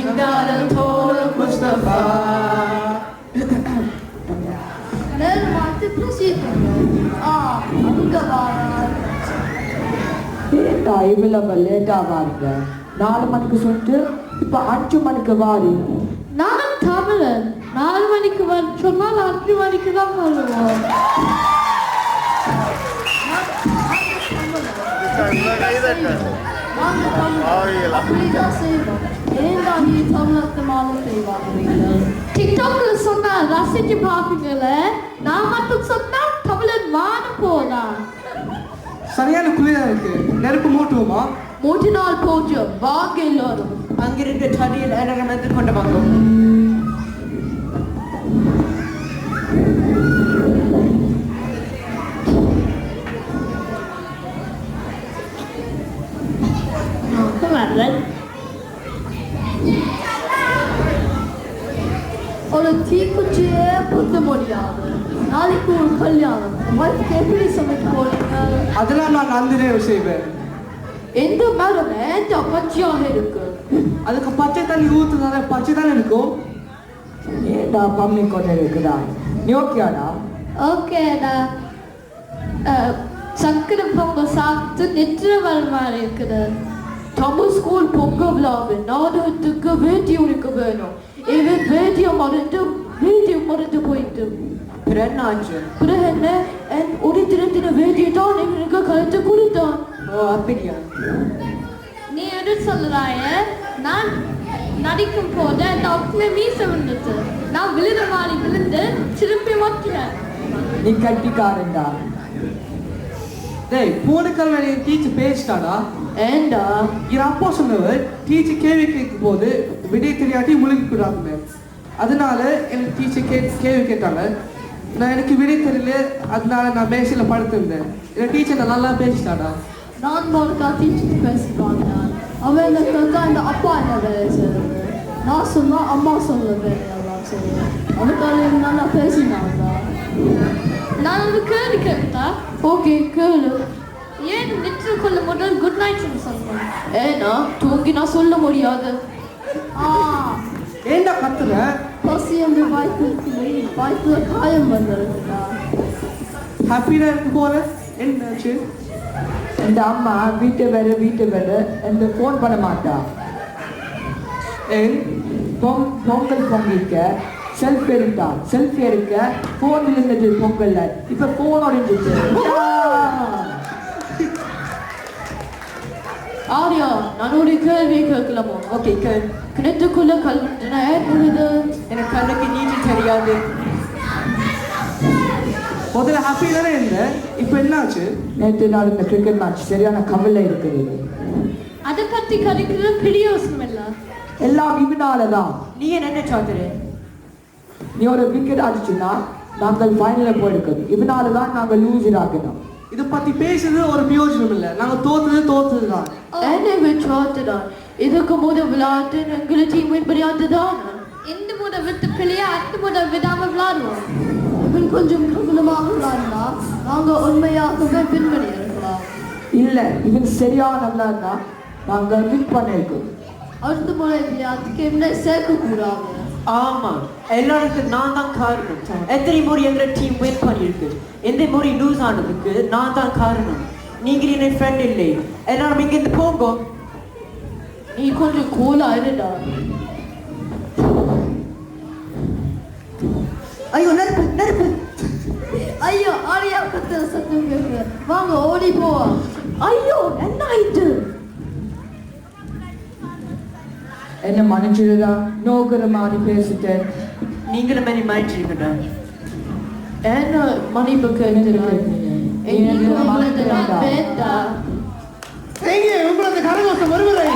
Engdahl Tor Mustafa. Närmare precis. Angavarar. ஏண்டா இவ்வளவு லேட்டா வாருங்க 4 மணிக்கு சொல்லிட்டு இப்ப 5 மணிக்கு வாரி நான் தமிழன் 4 மணிக்கு வர சொன்னால் 5 மணிக்கு தான் வருவோம் டிக்டாக்ல சொன்னா ரசிச்சு பாப்பீங்களே நான் மட்டும் சொன்னா தமிழன் வான போலாம் சரியான குளிரா இருக்கு நெருப்பு மூட்டுவோமா மூட்டினால் போச்சு வாங்க எல்லாரும் அங்கிருக்க தடியில் எதிர்கொண்டு கொண்டு வாங்க ஒரு தீக்குச்சியே புத்த முடியாது நாளைக்கு ஒரு கல்யாணம் வாழ்க்கை எப்படி சமைக்க போறீங்க அதெல்லாம் நான் நந்தினே செய்வேன் எந்த மரம் ஏன் பச்சையாக இருக்கு அதுக்கு பச்சை தண்ணி ஊத்துனால பச்சை தானே இருக்கும் ஏண்டா பம்மி கொண்டு இருக்கிறாய் நீ ஓகேடா ஓகேடா சக்கரை பொங்கல் சாப்பிட்டு நெற்ற வர மாதிரி இருக்குது தமிழ் ஸ்கூல் பொங்கல் விழாவு நாடகத்துக்கு வேட்டி உடுக்க வேணும் இவன் வேட்டியை மறந்து போயிட்டு என்னாச்சு பிறகு என்ன உடுத்தின வேட்டியை தான் எங்களுக்கு கழுத்து கொடுத்தான் ஓ அப்படியா நீ எது சொல்றாய நான் நடிக்கும் போது அந்த ஒப்புமே மீச விழுந்துச்சு நான் விழுத மாதிரி விழுந்து திருப்பி மாற்றினேன் நீ கட்டிக்காரண்டா டேய் போன கல்வி டீச்சர் பேசிட்டாடா ஏண்டா என் அப்பா சொன்னவர் டீச்சர் கேள்வி கேட்கும் போது விடை தெரியாட்டி முழுகி கூடாதுன்னு அதனால எனக்கு டீச்சர் கேள்வி கேட்டாங்க நான் எனக்கு விடை தெரியல அதனால நான் மேசையில் படுத்திருந்தேன் என் டீச்சர் நல்லா பேசிட்டாடா நான் மறுக்கா டீச்சர் பேசிட்டாங்க அவன் எனக்கு அந்த அப்பா என்ன வேலை செய்யறது நான் சொன்னா அம்மா சொல்ல வேலை எல்லாம் செய்வேன் அதுக்காக நல்லா பேசினாங்க நான் ஒரு கேள்வி கேட்டா ஓகே கேளு ஏன் நெற்று கொள்ள முதல் குட் நைட் சொல்றேன் ஏன்னா தூங்கி நான் சொல்ல முடியாது ஏண்டா கத்துற பசி அந்த வாய்ப்புல காயம் வந்துருக்குதா ஹாப்பியா இருக்கு போல என்னாச்சு இந்த அம்மா வீட்டை வேற என்று ஃபோன் பண்ண மாட்டா ஏன் பொங்கல் பொங்கிக்க செல்ஃபி எடுக்க ஃபோன் இருந்தது பொங்கல்ல இப்ப ஃபோன் உடைஞ்சிச்சு ஆரியா நான் ஒரு கேள்வி கேட்கலாமோ ஓகே கிணத்துக்குள்ள கல்விட்டுனா ஏன் புரியுது எனக்கு கண்ணுக்கு நீச்சல் தெரியாது முதல்ல ஹாப்பி தானே இருந்தேன் இப்போ என்னாச்சு நேற்று நாள் இந்த கிரிக்கெட் மேட்ச் சரியான கவலை இருக்குது அதை பத்தி கதைக்கிறது பெரிய யோசனை இல்ல எல்லாம் இவனாலதான் நீ என்ன சாத்துரு நீ ஒரு விக்கெட் அடிச்சுன்னா நாங்கள் ஃபைனலில் போயிருக்கோம் இவனாலதான் நாங்கள் லூசர் ஆகணும் இதை பத்தி பேசுறது ஒரு பிரயோஜனம் இல்லை நாங்க தோத்துறது தான் என்னை தோத்துதான் இதுக்கு முதல் விளையாட்டு எங்களை டீம் விளையாட்டுதான் இந்த முதல் விட்டு பிள்ளையா அடுத்த முதல் விடாம விளையாடுவோம் இவன் கொஞ்சம் பிரபலமாக விளையாடினா நாங்க உண்மையாகவே வின் பண்ணியிருக்கலாம் இல்ல இவன் சரியான விளையாடினா நாங்கள் வின் பண்ணியிருக்கோம் அடுத்த முறை விளையாட்டுக்கு என்ன சேர்க்கக்கூடாது ஆமா எல்லாருக்கும் நான் தான் காரணம் எத்தனை முறை எங்க டீம் வின் பண்ணிருக்கு எந்த முறை லூஸ் ஆனதுக்கு நான் தான் காரணம் நீங்க என் ஃப்ரெண்ட் இல்லை எல்லாரும் இங்க இருந்து போங்க நீ கொஞ்சம் கூலா இருடா ஐயோ நெருப்பு ஐயோ ஆரியா கத்துற சத்தம் கேட்குது வாங்க ஓடி போவோம் ஐயோ என்ன ஆயிட்டு என்ன மன்னிச்சிடுதா நோக்கிற மாதிரி பேசிட்டேன் நீங்களும் மாதிரி மாறிச்சிருக்கா என்ன மன்னிப்பு கேட்கிறேன் எனக்கு உங்களது நான் பேட்டா உங்களது கரகோஷம் வருவதை